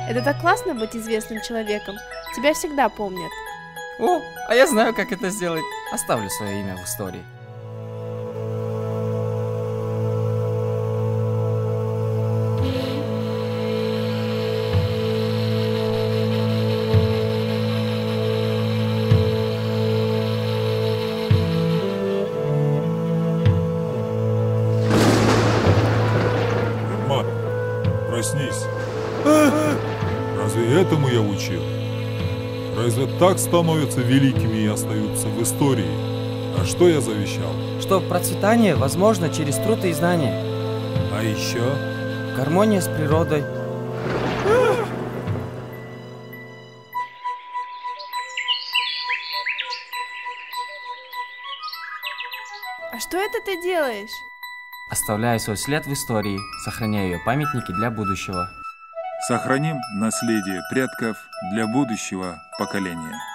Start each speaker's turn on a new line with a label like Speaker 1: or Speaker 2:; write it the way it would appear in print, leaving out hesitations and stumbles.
Speaker 1: Это так классно быть известным человеком. Тебя всегда помнят.
Speaker 2: О, а я знаю, как это сделать. Оставлю свое имя в истории.
Speaker 3: Проснись. Разве этому я учил? Разве так становятся великими и остаются в истории? А что я завещал?
Speaker 2: Что процветание возможно через труд и знания.
Speaker 3: А еще?
Speaker 2: Гармония с природой.
Speaker 1: А что это ты делаешь?
Speaker 2: Оставляю свой след в истории, сохраняю ее памятники для будущего.
Speaker 3: Сохраним наследие предков для будущего поколения.